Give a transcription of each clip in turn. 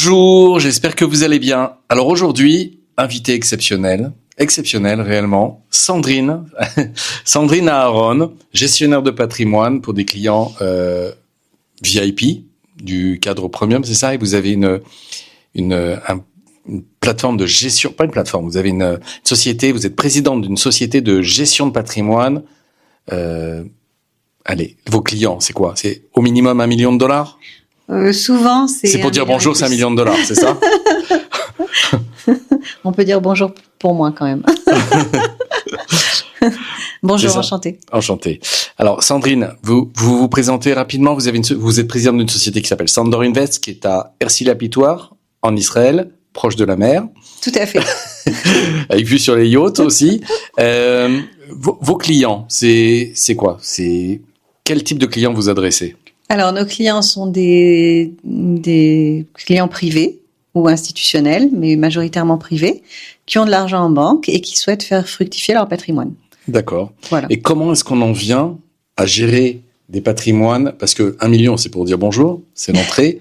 Bonjour, j'espère que vous allez bien. Alors aujourd'hui, invité exceptionnel réellement, Sandrine Aaron, gestionnaire de patrimoine pour des clients VIP du cadre premium, c'est ça? Et vous avez une plateforme de gestion, pas une plateforme, vous avez une société, vous êtes présidente d'une société de gestion de patrimoine. Allez, vos clients, c'est quoi? C'est au minimum $1 million? Souvent, c'est... C'est pour dire bonjour, c'est $1 million, c'est ça? On peut dire bonjour pour moi quand même. Bonjour, enchantée. Enchantée. Alors, Sandrine, vous présentez rapidement. Vous êtes présidente d'une société qui s'appelle Sandor Invest, qui est à Ercilla-Pitoire, en Israël, proche de la mer. Tout à fait. Avec vue sur les yachts aussi. Vos clients, c'est quoi? C'est quel type de clients vous adressez? Alors, nos clients sont des clients privés ou institutionnels, mais majoritairement privés, qui ont de l'argent en banque et qui souhaitent faire fructifier leur patrimoine. D'accord. Voilà. Et comment est-ce qu'on en vient à gérer des patrimoines? Parce que 1 million, c'est pour dire bonjour, c'est l'entrée.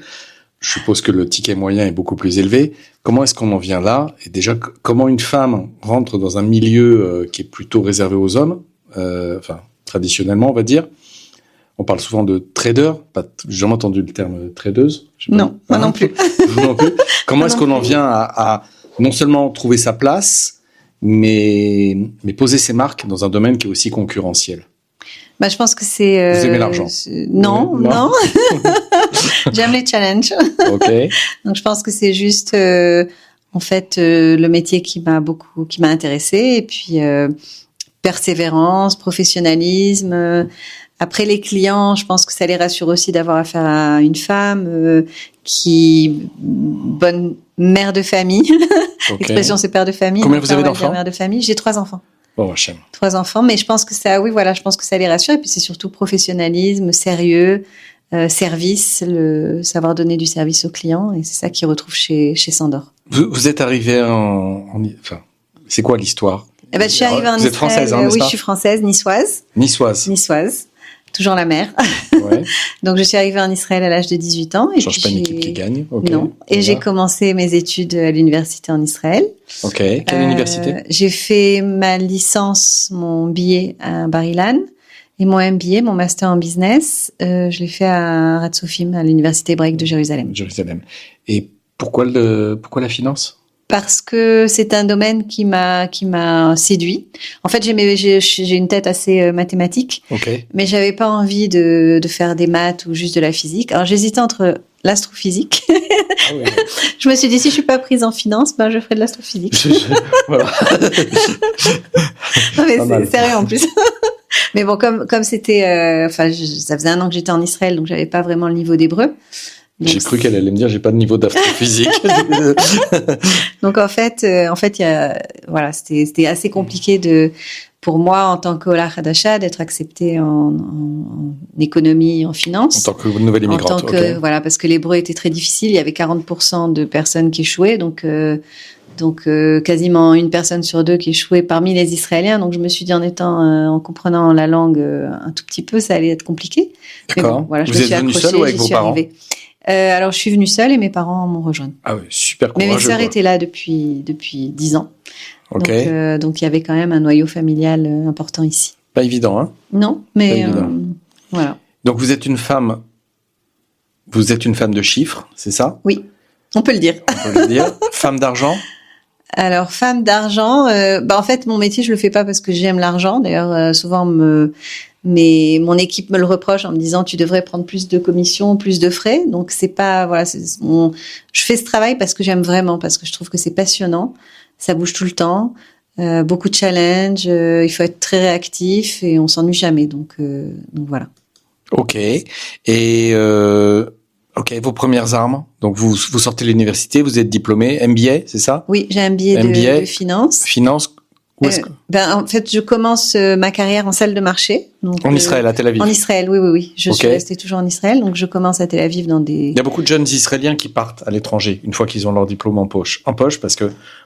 Je suppose que le ticket moyen est beaucoup plus élevé. Comment est-ce qu'on en vient là? Et déjà, comment une femme rentre dans un milieu qui est plutôt réservé aux hommes, traditionnellement, on va dire. On parle souvent de trader. J'ai jamais entendu le terme tradeuse. Non, moi non plus. Non plus. Comment est-ce qu'on en vient à non seulement trouver sa place, mais poser ses marques dans un domaine qui est aussi concurrentiel? Je pense que c'est... Vous aimez l'argent? Non. J'aime les challenges. Ok. Donc, je pense que c'est juste, le métier qui m'a intéressée. Et puis, persévérance, professionnalisme. Après, les clients, je pense que ça les rassure aussi d'avoir affaire à une femme bonne mère de famille. Okay. L'expression, c'est père de famille. Combien vous avez d'enfants? Mère de famille. J'ai 3 enfants. Oh, Hachem. 3 enfants, mais je pense que je pense que ça les rassure. Et puis, c'est surtout professionnalisme, sérieux, service, le savoir donner du service aux clients. Et c'est ça qu'ils retrouvent chez Sandor. Vous êtes arrivée c'est quoi l'histoire? Je suis arrivée en Israël. Vous êtes française, oui, je suis française, niçoise. Niçoise. Toujours la mer. Ouais. Donc, je suis arrivée en Israël à l'âge de 18 ans. Et change pas une équipe qui gagne. Okay. Non. Et j'ai commencé mes études à l'université en Israël. Ok. Quelle université? J'ai fait ma licence, mon BA à Bar-Ilan. Et mon MBA, mon master en business, je l'ai fait à Ratzofim, à l'université hébraïque de Jérusalem. Et pourquoi la finance? Parce que c'est un domaine qui m'a séduit. En fait, j'ai une tête assez mathématique, okay. Mais j'avais pas envie de faire des maths ou juste de la physique. Alors j'hésitais entre l'astrophysique. Ah oui. Je me suis dit si je suis pas prise en finance, je ferai de l'astrophysique. Voilà. Non mais c'est sérieux en plus. Mais bon, comme c'était, ça faisait 1 an que j'étais en Israël, donc j'avais pas vraiment le niveau d'hébreu. J'ai cru qu'elle allait me dire j'ai pas de niveau d'astrophysique. Donc en fait c'était assez compliqué pour moi en tant qu'Ola Hadasha d'être acceptée en économie, en finance. En tant que nouvelle immigrante. Parce que l'hébreu était très difficile. Il y avait 40% de personnes qui échouaient, donc quasiment 1 personne sur 2 qui échouait parmi les Israéliens. Donc je me suis dit en comprenant la langue un tout petit peu, ça allait être compliqué. D'accord. Mais bon, vous êtes venue seule ou avec vos parents? Alors, je suis venue seule et mes parents m'ont rejointe. Ah oui, super courageux. Mais mes sœurs étaient là depuis 10 ans. Okay. Donc, il y avait quand même un noyau familial important ici. Pas évident, hein? Non, mais voilà. Donc, vous êtes une femme de chiffres, c'est ça? Oui, on peut le dire. Femme d'argent? Alors, femme d'argent, en fait, mon métier, je le fais pas parce que j'aime l'argent. D'ailleurs, souvent, mais mon équipe me le reproche en me disant tu devrais prendre plus de commissions, plus de frais. Donc c'est pas je fais ce travail parce que j'aime vraiment, parce que je trouve que c'est passionnant, ça bouge tout le temps, beaucoup de challenges, il faut être très réactif et on s'ennuie jamais. Donc voilà. Ok. Et vos premières armes. Donc vous sortez de l'université, vous êtes diplômé, MBA, c'est ça? Oui, j'ai un MBA de finance. Finance. En fait, je commence ma carrière en salle de marché. Donc, en Israël, à Tel Aviv. En Israël, oui. Je suis restée toujours en Israël, donc je commence à Tel Aviv dans des... Il y a beaucoup de jeunes Israéliens qui partent à l'étranger une fois qu'ils ont leur diplôme en poche, parce que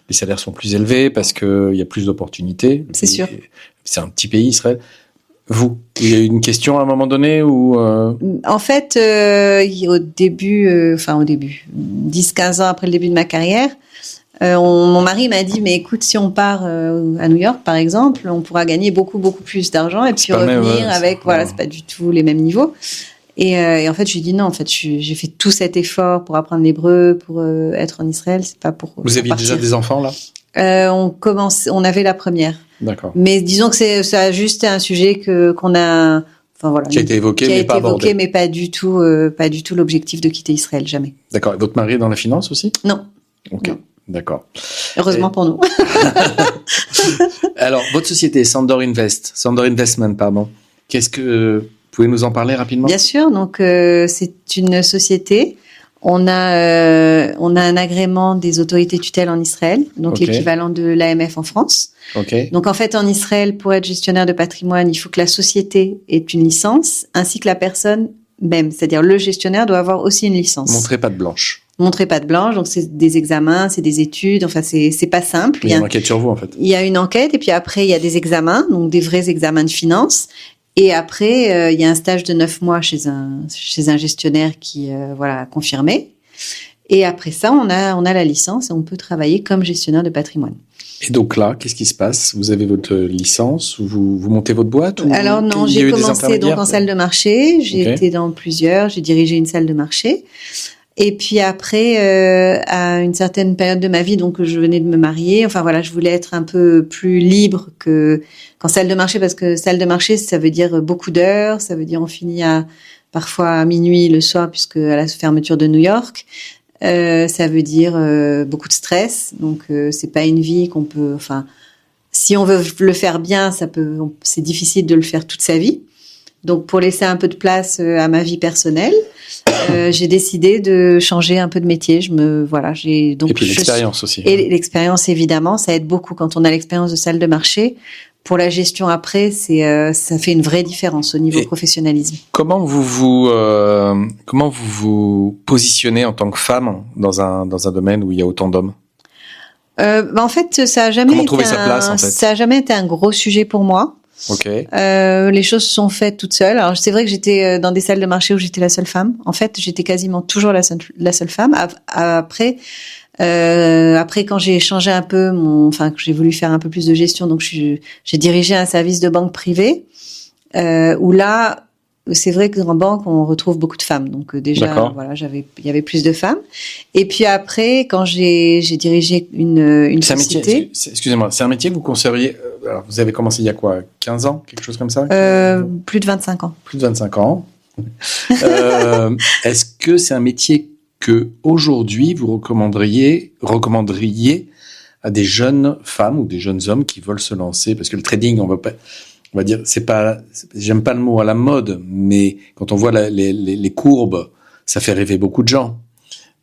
les salaires sont plus élevés, parce que il y a plus d'opportunités. C'est sûr. C'est un petit pays, Israël. Vous, il y a eu une question à un moment donné ou En fait, au début, 10-15 ans après le début de ma carrière, mon mari m'a dit, mais écoute, si on part à New York, par exemple, on pourra gagner beaucoup, beaucoup plus d'argent et puis revenir avec, c'est pas du tout les mêmes niveaux. Et en fait, je lui ai dit non, en fait, j'ai fait tout cet effort pour apprendre l'hébreu, pour être en Israël, c'est pas pour Vous aviez partir. déjà des enfants, là? On avait la première. D'accord. Mais disons que ça a juste un sujet qu'on a, qui a été évoqué, mais pas du tout l'objectif de quitter Israël, jamais. D'accord. Et votre mari est dans la finance aussi? Non. Ok. Non. D'accord. Heureusement pour nous. Alors, votre société, Sandor Investment, pardon. Vous pouvez nous en parler rapidement? Bien sûr. Donc, c'est une société. On a un agrément des autorités tutelles en Israël, donc l'équivalent de l'AMF en France. Donc, en fait, en Israël, pour être gestionnaire de patrimoine, il faut que la société ait une licence, ainsi que la personne même. C'est-à-dire, le gestionnaire doit avoir aussi une licence. Montrez patte blanche. Montrez patte blanche, donc c'est des examens, c'est des études, enfin c'est pas simple. Il y a une enquête sur vous en fait. Il y a une enquête et puis après il y a des examens, donc des vrais examens de finance. Et après il y a un stage de 9 mois chez un gestionnaire qui confirmé. Et après ça on a la licence et on peut travailler comme gestionnaire de patrimoine. Et donc là, qu'est-ce qui se passe? Vous avez votre licence, vous montez votre boîte ou Alors non, j'ai commencé donc en salle de marché. J'ai été dans plusieurs. J'ai dirigé une salle de marché. Et puis après, à une certaine période de ma vie, donc je venais de me marier. Enfin voilà, je voulais être un peu plus libre qu'en salle de marché, parce que salle de marché, ça veut dire beaucoup d'heures. Ça veut dire on finit parfois à minuit le soir, puisque à la fermeture de New York. Ça veut dire beaucoup de stress. Donc c'est pas une vie qu'on peut. Enfin, si on veut le faire bien, c'est difficile de le faire toute sa vie. Donc pour laisser un peu de place à ma vie personnelle, j'ai décidé de changer un peu de métier. Et puis l'expérience aussi. Et l'expérience évidemment, ça aide beaucoup quand on a l'expérience de salle de marché. Pour la gestion après, ça fait une vraie différence au niveau professionnalisme. Comment vous vous positionnez en tant que femme dans un domaine où il y a autant d'hommes? En fait, ça a jamais Ça a jamais été un gros sujet pour moi. Les choses se sont faites toutes seules. Alors c'est vrai que j'étais dans des salles de marché où j'étais la seule femme. En fait, j'étais quasiment toujours la seule femme. Après, quand j'ai changé un peu que j'ai voulu faire un peu plus de gestion, donc j'ai dirigé un service de banque privée où là, c'est vrai que dans la banque on retrouve beaucoup de femmes. Donc déjà, il y avait plus de femmes. Et puis après, quand j'ai dirigé une société, excusez-moi, c'est un métier que vous conserviez. Alors vous avez commencé il y a quoi, 15 ans, quelque chose comme ça? Plus de 25 ans. Plus de 25 ans. Est-ce que c'est un métier que aujourd'hui vous recommanderiez à des jeunes femmes ou des jeunes hommes qui veulent se lancer? Parce que le trading, on va dire, j'aime pas le mot à la mode, mais quand on voit les courbes, ça fait rêver beaucoup de gens.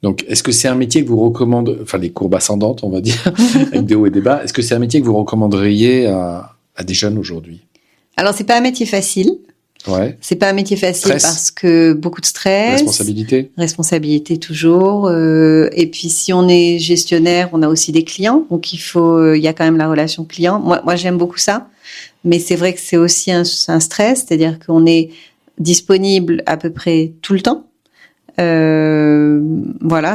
Donc, est-ce que c'est un métier que vous recommandez, enfin les courbes ascendantes, on va dire, avec des hauts et des bas, est-ce que c'est un métier que vous recommanderiez à des jeunes aujourd'hui? Alors, c'est pas un métier facile. Ouais. C'est pas un métier facile parce que beaucoup de stress. Responsabilité toujours. Et puis, si on est gestionnaire, on a aussi des clients. Donc, il y a quand même la relation client. Moi, j'aime beaucoup ça. Mais c'est vrai que c'est aussi un stress. C'est-à-dire qu'on est disponible à peu près tout le temps.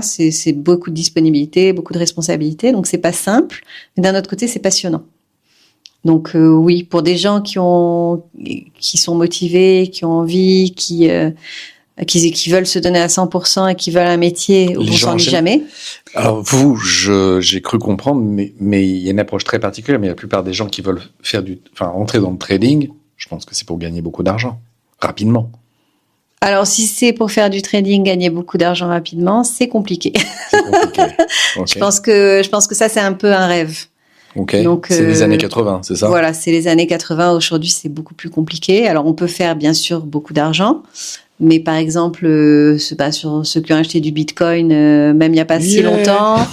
C'est beaucoup de disponibilité, beaucoup de responsabilité. Donc, c'est pas simple. Mais d'un autre côté, c'est passionnant. Donc oui, pour des gens qui sont motivés, qui ont envie, qui veulent se donner à 100% et qui veulent un métier où on s'ennuie jamais. Alors j'ai cru comprendre, mais il y a une approche très particulière. Mais la plupart des gens qui veulent entrer dans le trading, je pense que c'est pour gagner beaucoup d'argent rapidement. Alors si c'est pour faire du trading, gagner beaucoup d'argent rapidement, c'est compliqué. C'est compliqué. Okay. Je pense que ça c'est un peu un rêve. Ok. Donc, c'est les années 80, c'est ça? Voilà, c'est les années 80. Aujourd'hui, c'est beaucoup plus compliqué. Alors, on peut faire, bien sûr, beaucoup d'argent. Mais par exemple, sur ceux qui ont acheté du Bitcoin, même il n'y a pas si longtemps,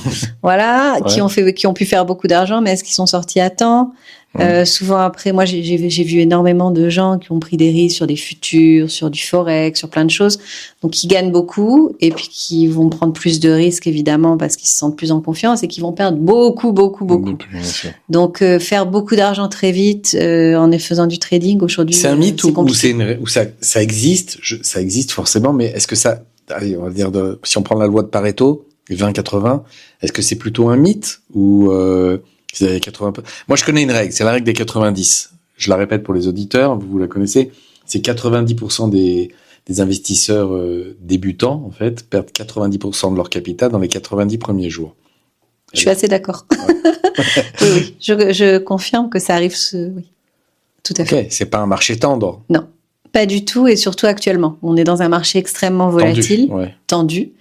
qui ont pu faire beaucoup d'argent, mais est-ce qu'ils sont sortis à temps? Souvent après, moi j'ai vu énormément de gens qui ont pris des risques sur des futurs, sur du forex, sur plein de choses, donc qui gagnent beaucoup et puis qui vont prendre plus de risques évidemment parce qu'ils se sentent plus en confiance et qui vont perdre beaucoup. Donc faire beaucoup d'argent très vite en faisant du trading aujourd'hui. C'est un mythe ou ça existe, ça existe forcément, mais est-ce que ça, allez, on va dire si on prend la loi de Pareto, 20-80, est-ce que c'est plutôt un mythe ou 80... Moi, je connais une règle, c'est la règle des 90. Je la répète pour les auditeurs, vous la connaissez. C'est 90% des investisseurs débutants, en fait, perdent 90% de leur capital dans les 90 premiers jours. Je suis assez d'accord. Ouais. oui. Je confirme que ça arrive. Oui, tout à fait. Ok, c'est pas un marché tendre. Non, pas du tout, et surtout actuellement. On est dans un marché extrêmement volatile, tendu,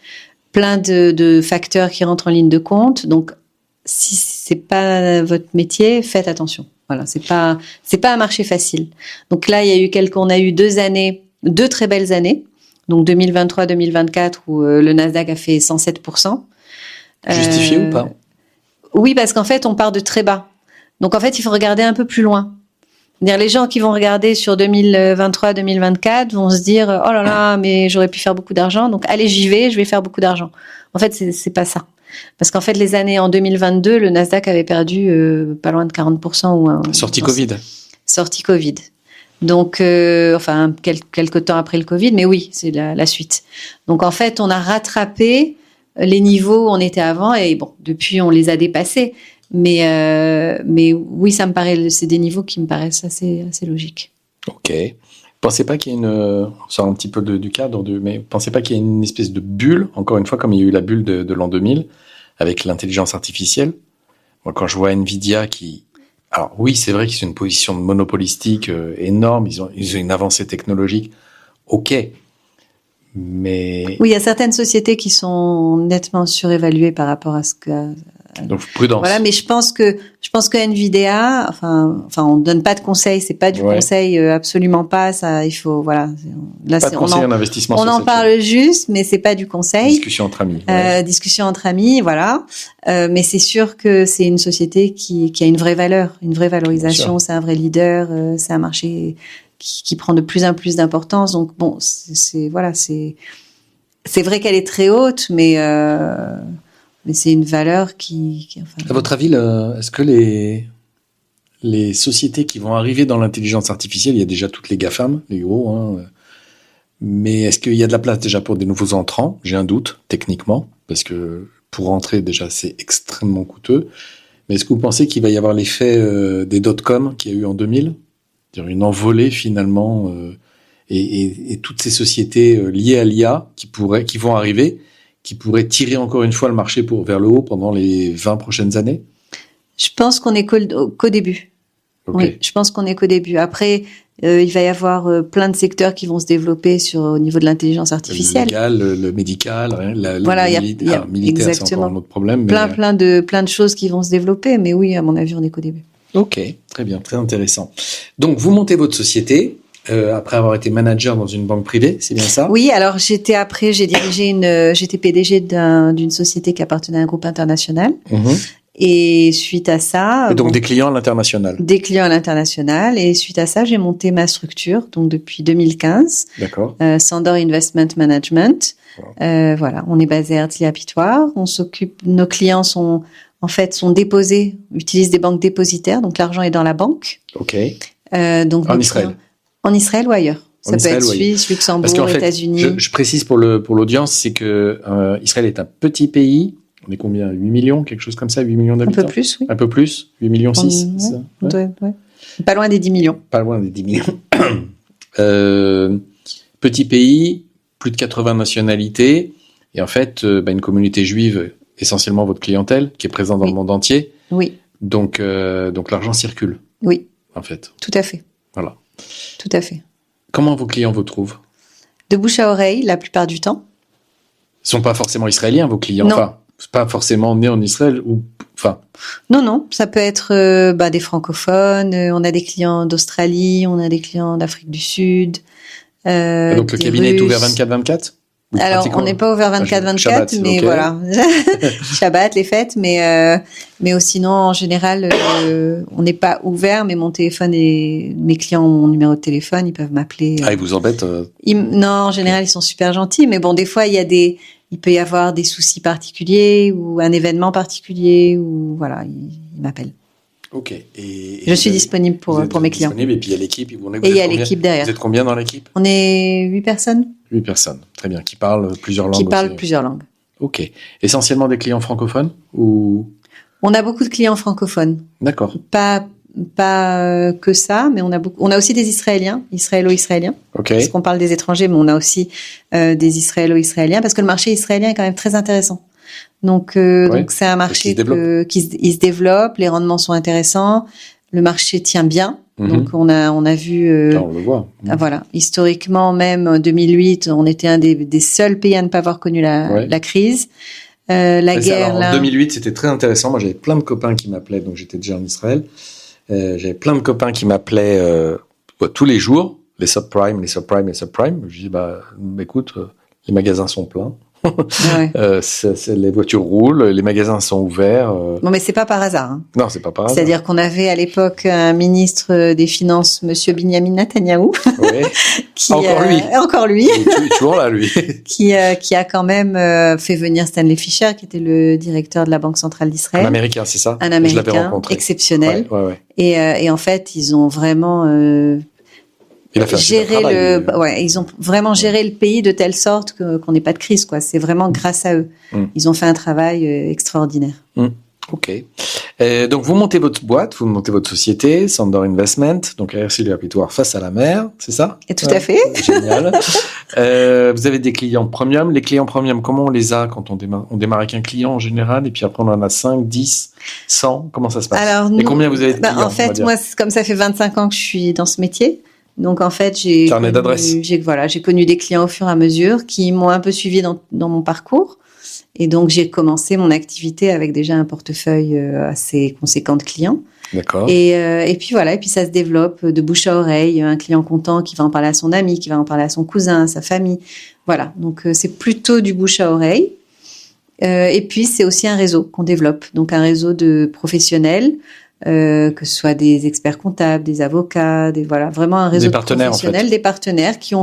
plein de facteurs qui rentrent en ligne de compte. Donc, si c'est pas votre métier, faites attention. Voilà, c'est pas un marché facile. Donc là, on a eu 2 très belles années. Donc 2023-2024 où le Nasdaq a fait 107%. Justifié ou pas? Oui, parce qu'en fait, on part de très bas. Donc en fait, il faut regarder un peu plus loin. C'est-à-dire, les gens qui vont regarder sur 2023-2024 vont se dire oh là là, mais j'aurais pu faire beaucoup d'argent. Donc allez, j'y vais, je vais faire beaucoup d'argent. En fait, c'est pas ça. Parce qu'en fait, les années en 2022, le Nasdaq avait perdu pas loin de 40%. Sortie Covid. Sortie Covid. Donc, quelques temps après le Covid, mais oui, c'est la suite. Donc, en fait, on a rattrapé les niveaux où on était avant et bon, depuis, on les a dépassés. Mais oui, c'est des niveaux qui me paraissent assez logiques. Ok. Pensez pas qu'il y a on sort un petit peu du cadre, mais pensez pas qu'il y a une espèce de bulle, encore une fois, comme il y a eu la bulle de l'an 2000, avec l'intelligence artificielle. Moi, quand je vois Nvidia alors oui, c'est vrai qu'ils sont une position monopolistique énorme, ils ont une avancée technologique, ok, mais... Oui, il y a certaines sociétés qui sont nettement surévaluées par rapport à ce que... Donc prudence. Voilà, mais je pense que Nvidia, on donne pas de conseils, c'est pas du conseil, absolument pas. Ça, il faut, voilà. Là, pas de conseil en investissement. On en parle juste, mais c'est pas du conseil. Discussion entre amis. Discussion entre amis, voilà. Mais c'est sûr que c'est une société qui a une vraie valeur, une vraie valorisation. C'est un vrai leader. C'est un marché qui prend de plus en plus d'importance. Donc bon, c'est vrai qu'elle est très haute, mais c'est une valeur qui à votre avis, est-ce que les sociétés qui vont arriver dans l'intelligence artificielle, il y a déjà toutes les GAFAM, les gros, mais est-ce qu'il y a de la place déjà pour des nouveaux entrants? J'ai un doute, techniquement, parce que pour rentrer, déjà, c'est extrêmement coûteux. Mais est-ce que vous pensez qu'il va y avoir l'effet des dot-com qu'il y a eu en 2000? C'est-à-dire une envolée, finalement, et toutes ces sociétés liées à l'IA qui vont arriver, qui pourrait tirer encore une fois le marché vers le haut pendant les 20 prochaines années? Je pense qu'on est qu'au début. Okay. Oui, je pense qu'on est qu'au début. Après, il va y avoir plein de secteurs qui vont se développer au niveau de l'intelligence artificielle. Le légal, le médical, voilà, le militaire, c'est encore un autre problème. Plein de choses qui vont se développer, mais oui, à mon avis, on est qu'au début. Ok, très bien, très intéressant. Donc, vous montez votre société. Après avoir été manager dans une banque privée, c'est bien ça? Oui, alors j'étais PDG d'une société qui appartenait à un groupe international. Et suite à ça... Et donc des clients à l'international? Des clients à l'international. Et suite à ça, j'ai monté ma structure, donc depuis 2015. D'accord. Sandor Investment Management. Wow. Voilà, on est basé à Artillerie-Pitoire. Nos clients sont déposés, utilisent des banques dépositaires, donc l'argent est dans la banque. Ok. Donc en Israël? En Israël ou ailleurs. Ça peut être Suisse, Luxembourg, États-Unis. Je précise pour l'audience, c'est que Israël est un petit pays. On est combien? 8 millions, quelque chose comme ça, 8 millions d'habitants? Un peu plus, oui. Un peu plus, 8 millions 6, c'est ça? Ouais. Pas loin des 10 millions. Pas loin des 10 millions. Petit pays, plus de 80 nationalités, et en fait, une communauté juive, essentiellement votre clientèle, qui est présente dans le monde entier. Oui. Donc l'argent circule. Oui. En fait. Tout à fait. Voilà. Tout à fait. Comment vos clients vous trouvent? De bouche à oreille, la plupart du temps. Ils sont pas forcément israéliens, vos clients? Non. Enfin, pas forcément nés en Israël ou... Enfin... Non. Ça peut être des francophones. On a des clients d'Australie, on a des clients d'Afrique du Sud. Donc le cabinet est ouvert 24/24? Alors, on n'est pas ouvert 24/24, Shabbat, mais okay. voilà. Shabbat, les fêtes, mais sinon, en général, on n'est pas ouvert, mais mon téléphone et mes clients ont mon numéro de téléphone, ils peuvent m'appeler. Ah, ils vous embêtent Non, en général, ils sont super gentils, mais bon, des fois, il peut y avoir des soucis particuliers ou un événement particulier ou voilà, ils m'appellent. Ok. Je suis disponible pour mes clients. Et puis il y a l'équipe. Et il y a l'équipe derrière. Vous êtes combien dans l'équipe? On est 8 personnes. 8 personnes, très bien. Qui parlent plusieurs langues. Qui parlent plusieurs langues. Ok. Essentiellement des clients francophones ou? On a beaucoup de clients francophones. D'accord. Pas que ça, mais on a aussi des Israéliens, israélo-israéliens. Ok. Parce qu'on parle des étrangers, mais on a aussi des israélo-israéliens parce que le marché israélien est quand même très intéressant. Donc c'est un marché qui se développe, les rendements sont intéressants, le marché tient bien. Donc on a vu. Là, on le voit. Voilà, historiquement même en 2008, on était un des seuls pays à ne pas avoir connu la crise. Guerre. En 2008, c'était très intéressant. Moi, j'avais plein de copains qui m'appelaient, donc j'étais déjà en Israël. J'avais plein de copains qui m'appelaient tous les jours, les subprimes. Je dis écoute, les magasins sont pleins. Ouais. Les voitures roulent, les magasins sont ouverts. Bon, mais c'est pas par hasard. Hein. Non, c'est pas par hasard. C'est-à-dire qu'on avait à l'époque un ministre des Finances, Monsieur Binyamin Netanyahou, encore lui, il est toujours là, lui, qui a quand même fait venir Stanley Fischer, qui était le directeur de la Banque centrale d'Israël. Un Américain, c'est ça? Un Américain, je l'avais rencontré. exceptionnel. Ouais. Et en fait, ils ont vraiment ils ont vraiment géré le pays de telle sorte qu'on n'ait pas de crise, quoi. C'est vraiment grâce à eux. Ils ont fait un travail extraordinaire. Ok. Donc vous montez votre boîte, vous montez votre société, Sandor Investment, donc RRC du Répertoire face à la mer, c'est ça? Et tout à fait. Génial. Vous avez des clients premium. Les clients premium, comment on les a quand on démarre? On démarre avec un client en général, et puis après on en a 5, 10, 100. Comment ça se passe? Alors, et combien vous avez de clients? En fait, moi, comme ça fait 25 ans que je suis dans ce métier. Donc en fait, j'ai connu des clients au fur et à mesure qui m'ont un peu suivi dans mon parcours. Et donc j'ai commencé mon activité avec déjà un portefeuille assez conséquent de clients. D'accord. Et puis voilà, et puis ça se développe de bouche à oreille. Un client content qui va en parler à son ami, qui va en parler à son cousin, à sa famille. Voilà, donc c'est plutôt du bouche à oreille. Et puis c'est aussi un réseau qu'on développe, donc un réseau de professionnels. Que ce soit des experts comptables, des avocats, vraiment un réseau de professionnels, des partenaires qui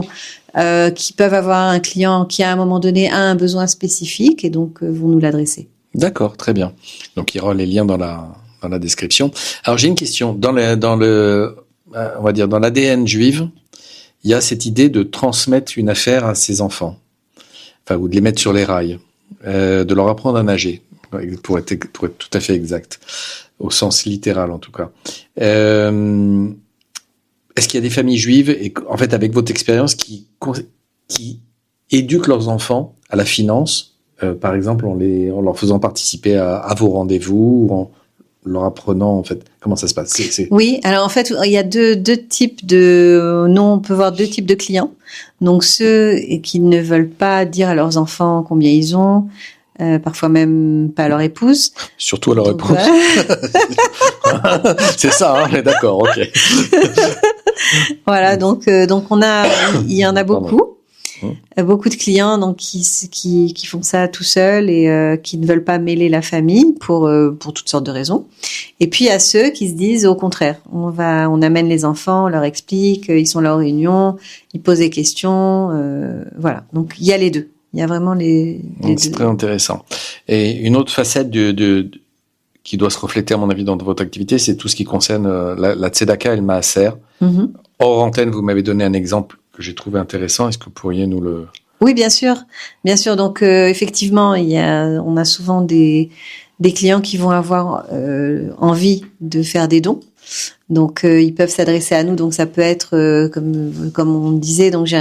peuvent avoir un client qui à un moment donné a un besoin spécifique et donc vont nous l'adresser. D'accord, très bien. Donc il y aura les liens dans la description. Alors j'ai une question. Dans on va dire dans l'ADN juive, il y a cette idée de transmettre une affaire à ses enfants, ou de les mettre sur les rails, de leur apprendre à nager, pour être tout à fait exact. Au sens littéral, en tout cas. Est-ce qu'il y a des familles juives, et en fait, avec votre expérience, qui éduquent leurs enfants à la finance, par exemple, en leur faisant participer à vos rendez-vous, ou en leur apprenant, en fait, comment ça se passe? Oui, alors en fait, il y a deux types on peut voir deux types de clients. Donc, ceux qui ne veulent pas dire à leurs enfants combien ils ont, parfois même pas à leur épouse. Surtout à leur épouse. C'est ça, on est d'accord, ok. Voilà, donc il y en a beaucoup. Beaucoup de clients donc qui font ça tout seuls et qui ne veulent pas mêler la famille pour toutes sortes de raisons. Et puis il y a ceux qui se disent au contraire, on amène les enfants, on leur explique, ils sont là aux réunions, ils posent des questions, voilà. Donc il y a les deux. Il y a vraiment les deux. C'est très intéressant. Et une autre facette qui doit se refléter, à mon avis, dans votre activité, c'est tout ce qui concerne la tzedaka et le maaser. Hors antenne, vous m'avez donné un exemple que j'ai trouvé intéressant. Est-ce que vous pourriez nous le... Oui, bien sûr. Bien sûr. Donc, effectivement, on a souvent des clients qui vont avoir envie de faire des dons. Donc, ils peuvent s'adresser à nous. Donc, ça peut être, comme on disait, donc j'ai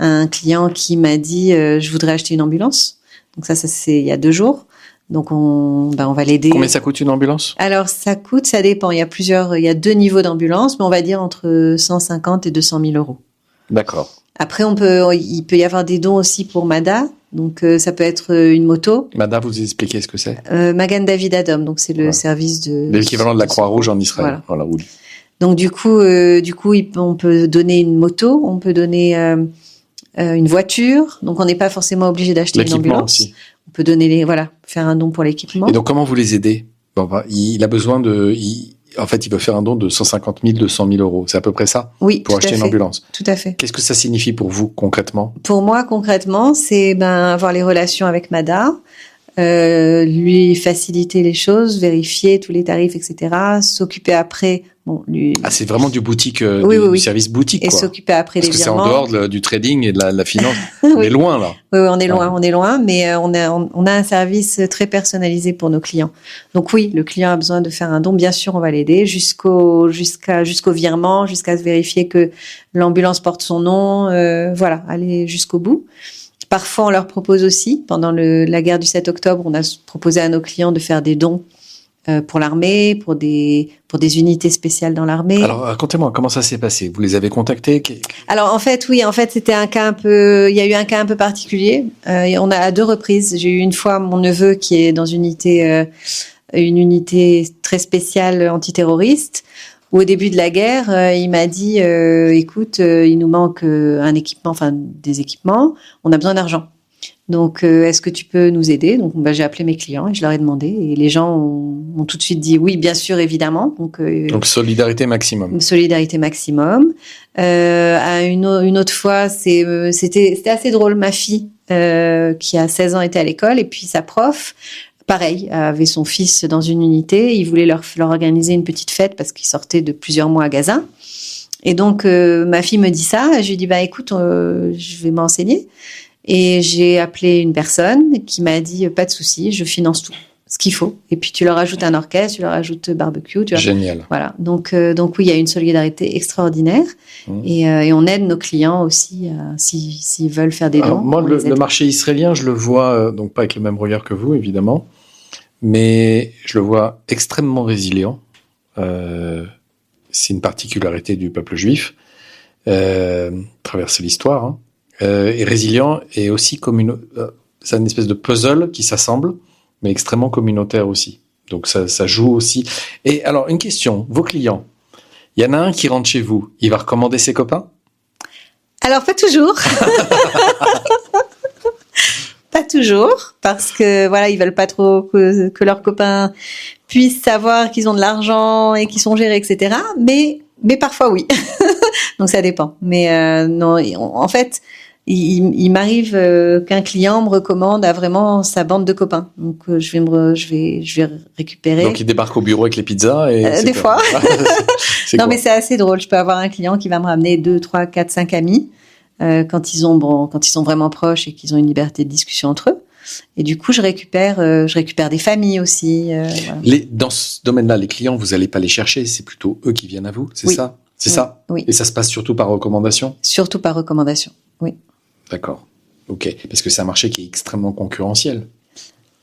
un client qui m'a dit je voudrais acheter une ambulance. Donc ça c'est il y a 2 jours. Donc on va l'aider. Combien ça coûte une ambulance? Alors ça dépend. Il y a 2 niveaux d'ambulance, mais on va dire entre 150 et 200 000 euros. D'accord. Après il peut y avoir des dons aussi pour MADA. Donc ça peut être une moto. MADA, vous expliquez ce que c'est? Magan David Adom. Donc c'est le service de l'équivalent de la Croix-Rouge en Israël. Voilà. Donc du coup on peut donner une moto, on peut donner une voiture. Donc, on n'est pas forcément obligé d'acheter une ambulance. Aussi. On peut faire un don pour l'équipement. Et donc, comment vous les aidez? Il a besoin en fait, il veut faire un don de 150 000, 200 000 euros. C'est à peu près ça? Oui, pour acheter une ambulance. Tout à fait. Qu'est-ce que ça signifie pour vous, concrètement? Pour moi, concrètement, c'est avoir les relations avec Mada, lui faciliter les choses, vérifier tous les tarifs, etc. S'occuper après. C'est vraiment du boutique, du service boutique, et quoi. s'occuper après Parce des que virements. c'est en dehors du trading et de la finance. Oui. On est loin, là. Oui, on est loin, mais on a un service très personnalisé pour nos clients. Donc oui, le client a besoin de faire un don, bien sûr, on va l'aider jusqu'au virement, jusqu'à se vérifier que l'ambulance porte son nom, aller jusqu'au bout. Parfois, on leur propose aussi, pendant la guerre du 7 octobre, on a proposé à nos clients de faire des dons pour l'armée, pour des unités spéciales dans l'armée. Alors, racontez-moi, comment ça s'est passé? Vous les avez contactés? Alors, en fait, c'était il y a eu un cas un peu particulier. On a à 2 reprises. J'ai eu une fois mon neveu qui est dans une unité très spéciale antiterroriste, où au début de la guerre, il m'a dit, écoute, il nous manque des équipements, on a besoin d'argent. Donc, est-ce que tu peux nous aider? Donc, j'ai appelé mes clients et je leur ai demandé. Et les gens ont tout de suite dit oui, bien sûr, évidemment. Donc solidarité maximum. Solidarité maximum. À une autre fois, c'était assez drôle. Ma fille, qui a 16 ans, était à l'école et puis sa prof, pareil, avait son fils dans une unité. Il voulait leur organiser une petite fête parce qu'ils sortaient de plusieurs mois à Gaza. Et donc, ma fille me dit ça. Je lui dis, écoute, je vais m'enseigner. Et j'ai appelé une personne qui m'a dit, pas de souci, je finance tout, ce qu'il faut. Et puis, tu leur ajoutes un orchestre, tu leur ajoutes barbecue. Génial. Voilà. Donc oui, il y a une solidarité extraordinaire. Et on aide nos clients aussi s'ils veulent faire des dons. Alors, moi, le marché israélien, je le vois, donc pas avec le même regard que vous, évidemment, mais je le vois extrêmement résilient. C'est une particularité du peuple juif, traverser l'histoire, hein. Et résilient, et aussi c'est une espèce de puzzle qui s'assemble, mais extrêmement communautaire aussi. Donc ça joue aussi. Et alors, une question, vos clients, il y en a un qui rentre chez vous, il va recommander ses copains? Alors, pas toujours. Pas toujours, parce que ils veulent pas trop que leurs copains puissent savoir qu'ils ont de l'argent et qu'ils sont gérés, etc. Mais parfois, oui. Donc, ça dépend. Mais non, en fait, il m'arrive qu'un client me recommande à vraiment sa bande de copains. Donc, je vais récupérer. Donc, il débarque au bureau avec les pizzas et des fois. Non, mais c'est assez drôle. Je peux avoir un client qui va me ramener 2, 3, 4, 5 amis quand ils sont vraiment proches et qu'ils ont une liberté de discussion entre eux. Et du coup, je récupère des familles aussi. Voilà. Dans ce domaine-là, les clients, vous n'allez pas les chercher, c'est plutôt eux qui viennent à vous, c'est ça? C'est ça? Oui. Et ça se passe surtout par recommandation? Surtout par recommandation, oui. D'accord. Ok. Parce que c'est un marché qui est extrêmement concurrentiel.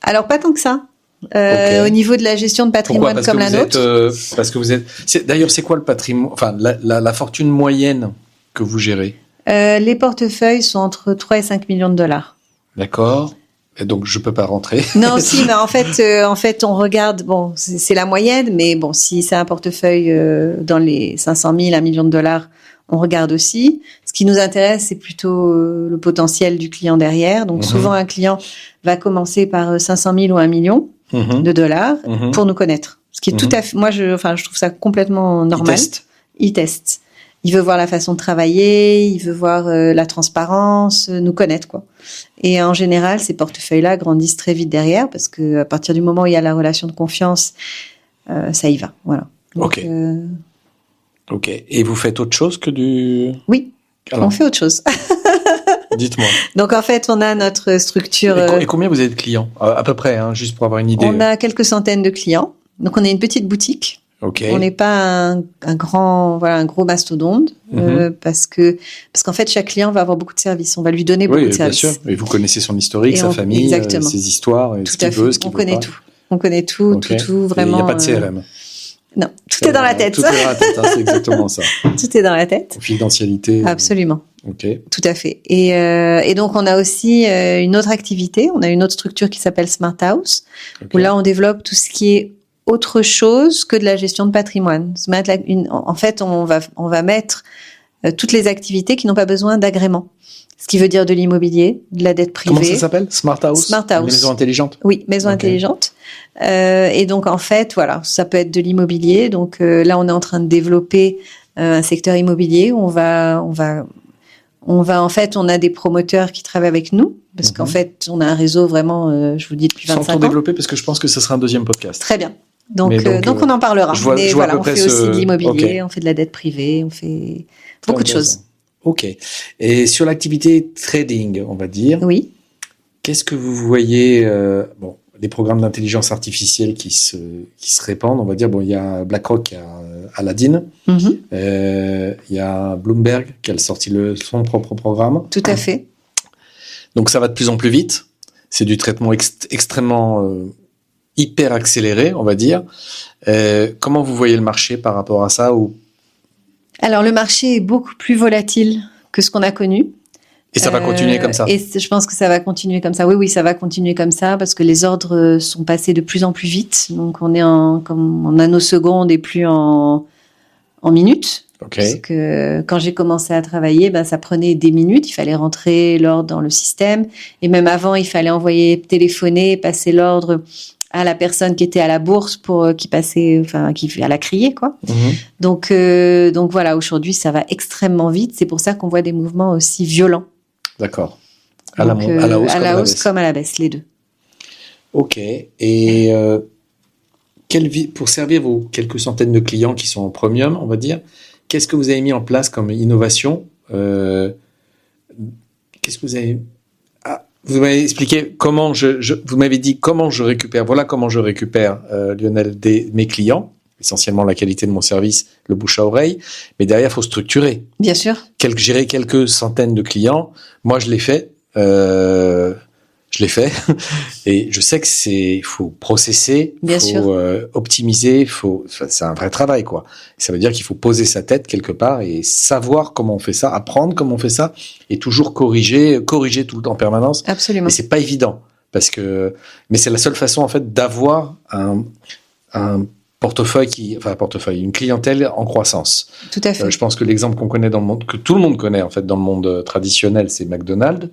Alors, pas tant que ça. Okay. Au niveau de la gestion de patrimoine comme la nôtre. Parce que vous êtes. D'ailleurs, c'est quoi le patrimoine? Enfin, la fortune moyenne que vous gérez? Les portefeuilles sont entre 3 et 5 millions de dollars. D'accord. Et donc, je peux pas rentrer. Non, si, mais en fait, on regarde, c'est la moyenne, mais si c'est un portefeuille dans les 500 000, 1 million de dollars, on regarde aussi. Ce qui nous intéresse, c'est plutôt le potentiel du client derrière. Donc, souvent, un client va commencer par 500 000 ou 1 million de dollars pour nous connaître. Ce qui est tout à fait, moi, je trouve ça complètement normal. Il teste. Il veut voir la façon de travailler, il veut voir la transparence, nous connaître, quoi. Et en général, ces portefeuilles-là grandissent très vite derrière parce que à partir du moment où il y a la relation de confiance, ça y va. Voilà. Donc, Ok. Et vous faites autre chose que du... Oui, on fait autre chose. Dites-moi. Donc, en fait, on a notre structure... Et combien vous avez de clients? À peu près, juste pour avoir une idée. On a quelques centaines de clients. Donc, on est une petite boutique. Okay. On n'est pas un gros mastodonte parce qu'en fait, chaque client va avoir beaucoup de services. On va lui donner beaucoup de services. Oui, bien sûr. Et vous connaissez son historique, sa famille, ses histoires, ce qu'il veut, ce qu'il veut pas. On connaît tout, tout, vraiment. Il n'y a pas de CRM. Non, tout est dans la tête. Tout est dans la tête, c'est exactement ça. Tout est dans la tête. Confidentialité. Absolument. Ok. Tout à fait. Et donc, on a aussi une autre activité. On a une autre structure qui s'appelle Smart House, où là, on développe tout ce qui est autre chose que de la gestion de patrimoine. En fait, on va mettre toutes les activités qui n'ont pas besoin d'agrément. ce qui veut dire de l'immobilier, de la dette privée. Comment ça s'appelle? Smart House? Smart House. Les maisons intelligentes? Oui, maison intelligente. Et donc, en fait, voilà, ça peut être de l'immobilier. Donc, là, on est en train de développer un secteur immobilier. On a des promoteurs qui travaillent avec nous. Parce qu'en fait, on a un réseau vraiment, je vous le dis, depuis 25 ans. Sans trop développer, parce que je pense que ce sera un deuxième podcast. Très bien. Donc on en parlera. Je vois on fait aussi de l'immobilier, on fait de la dette privée, on fait beaucoup de choses. Ok. Et sur l'activité trading, on va dire. Oui. Qu'est-ce que vous voyez les programmes d'intelligence artificielle qui se répandent, on va dire. Bon, il y a BlackRock, il y a Aladdin, il y a Bloomberg qui a sorti son propre programme. Tout à fait. Donc ça va de plus en plus vite. C'est du traitement extrêmement hyper accéléré, on va dire. Comment vous voyez le marché par rapport à ça Alors, le marché est beaucoup plus volatile que ce qu'on a connu. Et ça va continuer comme ça? Et je pense que ça va continuer comme ça. Oui, ça va continuer comme ça parce que les ordres sont passés de plus en plus vite. Donc, on est en nanosecondes et plus en minutes. Okay. Parce que quand j'ai commencé à travailler, ça prenait des minutes. Il fallait rentrer l'ordre dans le système. Et même avant, il fallait téléphoner, passer l'ordre à la personne qui était à la bourse qui à la crier, quoi. Donc voilà, aujourd'hui, ça va extrêmement vite. C'est pour ça qu'on voit des mouvements aussi violents. D'accord. À la hausse comme à la baisse, les deux. Ok. Et pour servir vos quelques centaines de clients qui sont en premium, on va dire, qu'est-ce que vous avez mis en place comme innovation? Qu'est-ce que vous avez... Vous m'avez expliqué comment vous m'avez dit comment je récupère. Voilà comment je récupère, Lionel, mes clients. Essentiellement la qualité de mon service, le bouche à oreille. Mais derrière, il faut structurer. Bien sûr. Gérer quelques centaines de clients. Moi, je l'ai fait. Et je sais que il faut processer, il faut optimiser, c'est un vrai travail, quoi. Ça veut dire qu'il faut poser sa tête quelque part et savoir comment on fait ça, apprendre comment on fait ça et toujours corriger tout le temps en permanence. Absolument. Mais c'est pas évident mais c'est la seule façon, en fait, d'avoir un une clientèle en croissance. Tout à fait. Je pense que l'exemple qu'on connaît dans le monde, que tout le monde connaît, en fait, dans le monde traditionnel, c'est McDonald's.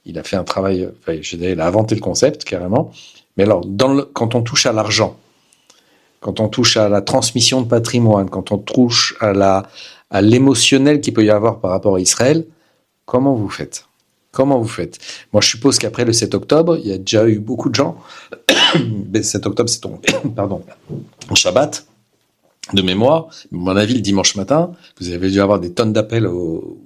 Il a fait un travail, il a inventé le concept, carrément. Mais alors, quand on touche à l'argent, quand on touche à la transmission de patrimoine, quand on touche à l'émotionnel qu'il peut y avoir par rapport à Israël, comment vous faites? Moi, je suppose qu'après le 7 octobre, il y a déjà eu beaucoup de gens. Le 7 octobre, c'est ton Shabbat, de mémoire. À mon avis, le dimanche matin, vous avez dû avoir des tonnes d'appels ou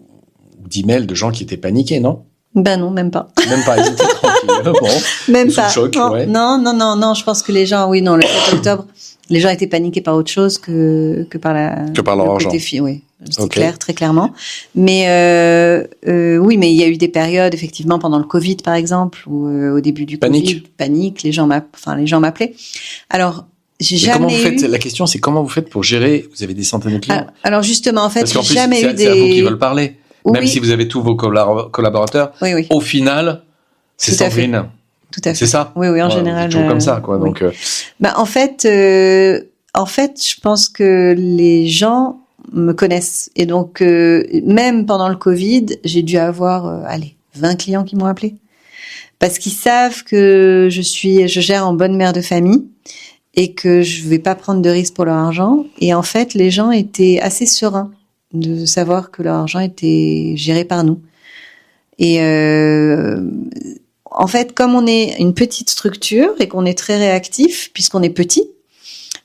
d'emails de gens qui étaient paniqués, non? Non, même pas. Même pas, ils étaient tranquilles. Bon, même pas. Choc, non, ouais. non, je pense que les gens, le 7 octobre, les gens étaient paniqués par autre chose que par leur argent. Oui, c'est clair, très clairement. Mais oui, mais il y a eu des périodes, effectivement, pendant le Covid, par exemple, ou au début du Covid, panique, les gens m'appelaient. Alors, La question, c'est comment vous faites pour gérer? Vous avez des centaines de clients. Alors justement, en fait, parce qu'en plus, jamais eu des. C'est à vous qui veulent parler. Oui. Même si vous avez tous vos collaborateurs, oui. Au final, c'est Sandrine. Tout à fait. C'est ça? Oui, en général. C'est toujours comme ça, quoi. Oui. Donc, en fait, je pense que les gens me connaissent. Et donc, même pendant le Covid, j'ai dû avoir, 20 clients qui m'ont appelé. Parce qu'ils savent que je gère en bonne mère de famille et que je vais pas prendre de risques pour leur argent. Et en fait, les gens étaient assez sereins de savoir que leur argent était géré par nous. Et en fait, comme on est une petite structure et qu'on est très réactif, puisqu'on est petit,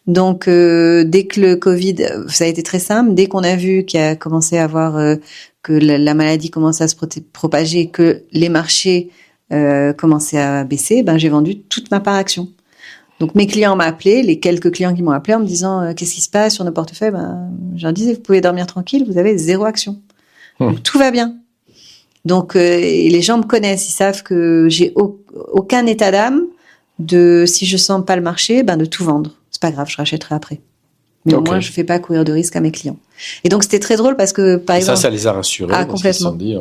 donc dès que le Covid, ça a été très simple, dès qu'on a vu qu'il a commencé à avoir que la maladie commençait à se propager, que les marchés commençaient à baisser, j'ai vendu toute ma part action. Donc mes clients m'ont appelé, les quelques clients qui m'ont appelé en me disant qu'est-ce qui se passe sur nos portefeuilles, je leur disais vous pouvez dormir tranquille, vous avez 0 action. Donc tout va bien. Donc et les gens me connaissent, ils savent que j'ai aucun état d'âme de si je sens pas le marché, de tout vendre. C'est pas grave, je rachèterai après. Mais au moins je fais pas courir de risque à mes clients. Et donc c'était très drôle parce que par exemple ça les a rassurés. Complètement. Ils se sont dit,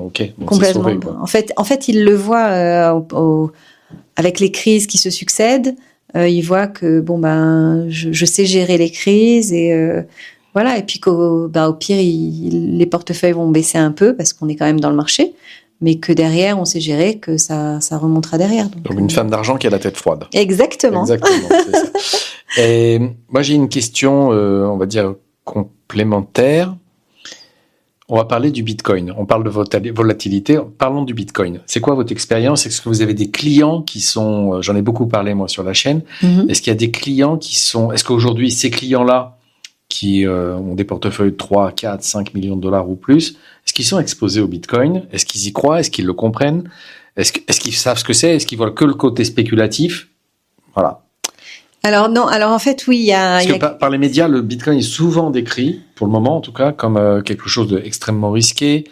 complètement. Sauvé, quoi. En fait ils le voient avec les crises qui se succèdent. Ils voient que je sais gérer les crises et voilà, et puis qu'au pire les portefeuilles vont baisser un peu parce qu'on est quand même dans le marché, mais que derrière, on sait gérer, que ça remontera derrière. Donc une femme d'argent qui a la tête froide. Exactement. Exactement, c'est ça. Et moi, j'ai une question, on va dire, complémentaire. On va parler du Bitcoin. On parle de volatilité. Parlons du Bitcoin. C'est quoi votre expérience? Est-ce que vous avez des clients qui sont... J'en ai beaucoup parlé, moi, sur la chaîne. Mm-hmm. Est-ce qu'il y a des clients qui sont... Est-ce qu'aujourd'hui, ces clients-là, qui ont des portefeuilles de 3, 4, 5 millions de dollars ou plus, est-ce qu'ils sont exposés au Bitcoin? Est-ce qu'ils y croient? Est-ce qu'ils le comprennent? Est-ce qu'ils savent ce que c'est? Est-ce qu'ils voient que le côté spéculatif? Voilà. Alors non, alors en fait oui, il y a... Parce que par les médias, le Bitcoin est souvent décrit, pour le moment en tout cas, comme quelque chose d'extrêmement risqué,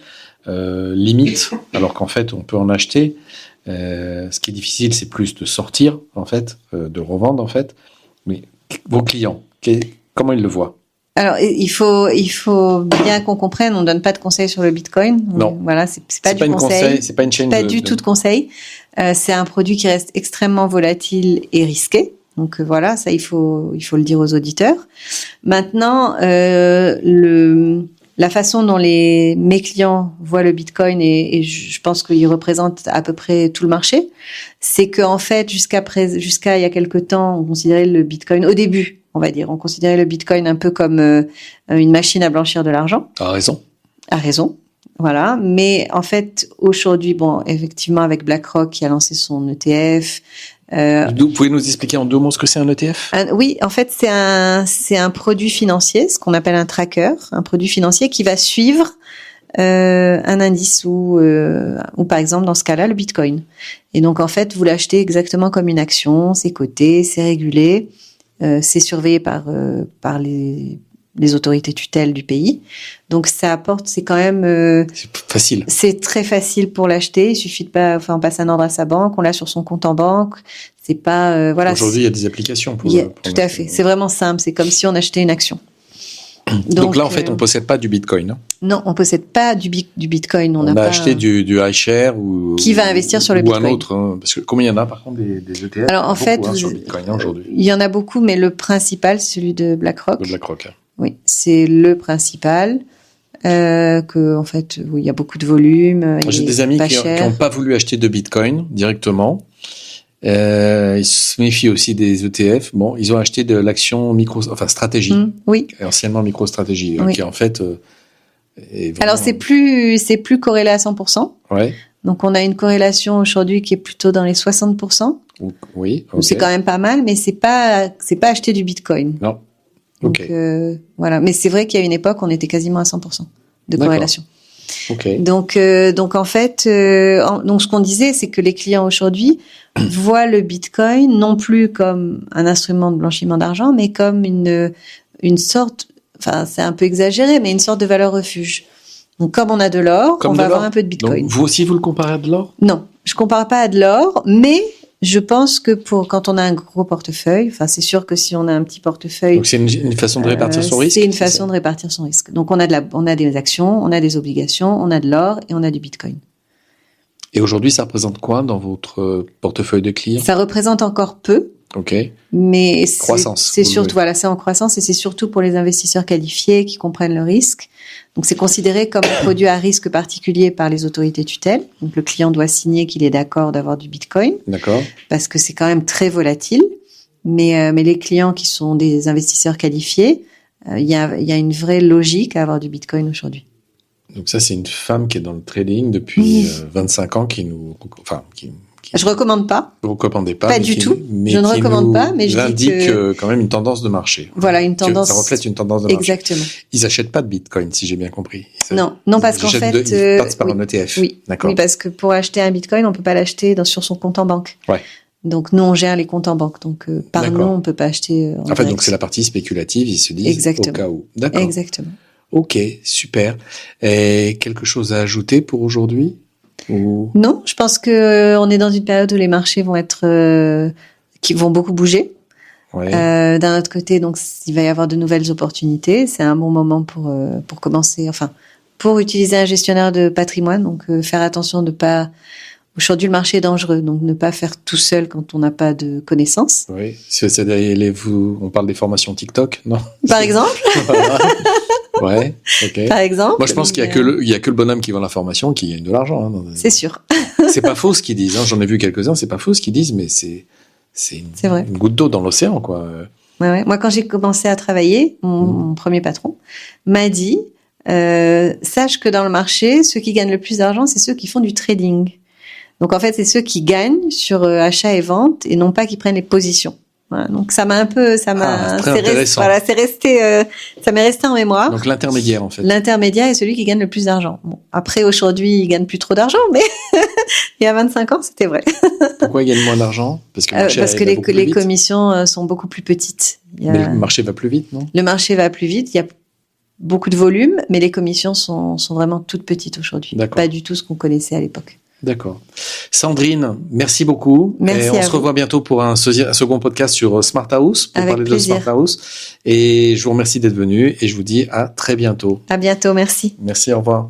limite, alors qu'en fait on peut en acheter. Ce qui est difficile, c'est plus de sortir en fait, de revendre en fait. Mais vos clients, comment ils le voient? Alors il faut bien qu'on comprenne, on donne pas de conseils sur le Bitcoin. Non. Voilà, c'est pas du conseil. C'est pas une chaîne. Pas du tout de conseil. C'est un produit qui reste extrêmement volatile et risqué. Donc voilà, ça il faut le dire aux auditeurs. Maintenant, la façon dont mes clients voient le Bitcoin et je pense qu'il représente à peu près tout le marché, c'est que en fait jusqu'à il y a quelque temps, on considérait le Bitcoin au début, on va dire, on considérait le Bitcoin un peu comme une machine à blanchir de l'argent. À raison. À raison. Voilà, mais en fait aujourd'hui, bon, effectivement avec BlackRock qui a lancé son ETF. Vous pouvez nous expliquer en 2 mots ce que c'est un ETF? Oui, en fait, c'est un produit financier, ce qu'on appelle un tracker, un produit financier qui va suivre un indice ou par exemple dans ce cas-là le Bitcoin. Et donc en fait, vous l'achetez exactement comme une action, c'est coté, c'est régulé, c'est surveillé par les autorités tutelles du pays. Donc ça apporte, c'est quand même c'est facile. C'est très facile pour l'acheter. Il suffit on passe un ordre à sa banque, on l'a sur son compte en banque. C'est pas voilà. Aujourd'hui, il y a des applications pour tout à fait. C'est vraiment simple. C'est comme si on achetait une action. Donc là, en fait, on possède pas du Bitcoin. Hein. Non, on possède pas du Bitcoin. On a pas acheté du iShare ou qui va investir sur le Bitcoin. Ou un autre. Hein, parce que combien il y en a par contre des ETF? Alors en fait, sur Bitcoin aujourd'hui. Il y en a beaucoup, mais le principal, c'est celui de BlackRock. De BlackRock. Hein. Oui, c'est le principal. Que en fait, il y a beaucoup de volume. J'ai des amis qui n'ont pas voulu acheter de Bitcoin directement. Ils se méfient aussi des ETF. Bon, ils ont acheté de l'action stratégie. Oui. Anciennement MicroStrategy, oui. qui en fait. Est vraiment... Alors c'est plus corrélé à 100%. Ouais. Donc on a une corrélation aujourd'hui qui est plutôt dans les 60%. Oui. Okay. C'est quand même pas mal, mais c'est pas acheter du Bitcoin. Non. Donc voilà. Mais c'est vrai qu'il y a une époque, on était quasiment à 100% de corrélation. Okay. Donc en fait, donc ce qu'on disait, c'est que les clients aujourd'hui voient le Bitcoin non plus comme un instrument de blanchiment d'argent, mais comme une sorte, enfin c'est un peu exagéré, mais une sorte de valeur refuge. Donc comme on a de l'or, on va avoir un peu de Bitcoin. Donc, vous aussi, vous le comparez à de l'or? Non, je compare pas à de l'or, mais je pense que quand on a un gros portefeuille, enfin c'est sûr que si on a un petit portefeuille, donc c'est une façon de répartir son risque. C'est une façon de répartir son risque. Donc on a des actions, on a des obligations, on a de l'or et on a du Bitcoin. Et aujourd'hui, ça représente quoi dans votre portefeuille de clients? Ça représente encore peu. Ok. Mais croissance. C'est surtout c'est en croissance et c'est surtout pour les investisseurs qualifiés qui comprennent le risque. Donc c'est considéré comme un produit à risque particulier par les autorités tutelles. Donc le client doit signer qu'il est d'accord d'avoir du Bitcoin. D'accord. Parce que c'est quand même très volatile. Mais les clients qui sont des investisseurs qualifiés, il y a une vraie logique à avoir du Bitcoin aujourd'hui. Donc ça, c'est une femme qui est dans le trading depuis 25 ans qui je recommande pas. Vous recommandez pas. Pas du tout. Je ne recommande pas, mais je dis que quand même une tendance de marché. Voilà, une tendance. Ça reflète une tendance de marché. Exactement. Ils achètent pas de Bitcoin, si j'ai bien compris. Non, parce qu'en fait, ils partent par un ETF. Oui, d'accord. Oui, parce que pour acheter un Bitcoin, on peut pas l'acheter sur son compte en banque. Ouais. Donc nous, on gère les comptes en banque. Donc par nous, on peut pas acheter. En fait, donc c'est la partie spéculative. Ils se disent exactement. Au cas où. D'accord. Exactement. Ok, super. Et quelque chose à ajouter pour aujourd'hui? Non, je pense que on est dans une période où les marchés qui vont beaucoup bouger. Ouais. D'un autre côté, donc il va y avoir de nouvelles opportunités. C'est un bon moment pour commencer. Enfin, pour utiliser un gestionnaire de patrimoine. Donc faire attention de pas. Aujourd'hui, le marché est dangereux, donc ne pas faire tout seul quand on n'a pas de connaissances. Oui, on parle des formations TikTok, non? Par exemple. Ouais, ok. par exemple. Moi, je pense qu'il y a que le bonhomme qui vend l'information qui gagne de l'argent. Hein, C'est sûr. C'est pas faux ce qu'ils disent. Hein. J'en ai vu quelques-uns. C'est pas faux ce qu'ils disent, mais c'est vrai. une goutte d'eau dans l'océan, quoi. Ouais. Moi, quand j'ai commencé à travailler, mon premier patron m'a dit sache que dans le marché, ceux qui gagnent le plus d'argent, c'est ceux qui font du trading. Donc, en fait, c'est ceux qui gagnent sur achat et vente et non pas qui prennent les positions. Voilà, donc ça m'a très intéressant. Ça m'est resté en mémoire. Donc l'intermédiaire, en fait. L'intermédiaire est celui qui gagne le plus d'argent. Bon, après, aujourd'hui, il gagne plus trop d'argent, mais il y a 25 ans, c'était vrai. Pourquoi il gagne moins d'argent? Parce que les commissions sont beaucoup plus petites. Mais le marché va plus vite, non? Le marché va plus vite. Il y a beaucoup de volume, mais les commissions sont vraiment toutes petites aujourd'hui. Pas du tout ce qu'on connaissait à l'époque. D'accord. Sandrine, merci beaucoup. Merci et on se revoit bientôt pour un second podcast sur Smart House, pour parler de Smart House. Et je vous remercie d'être venu et je vous dis à très bientôt. À bientôt, merci. Merci, au revoir.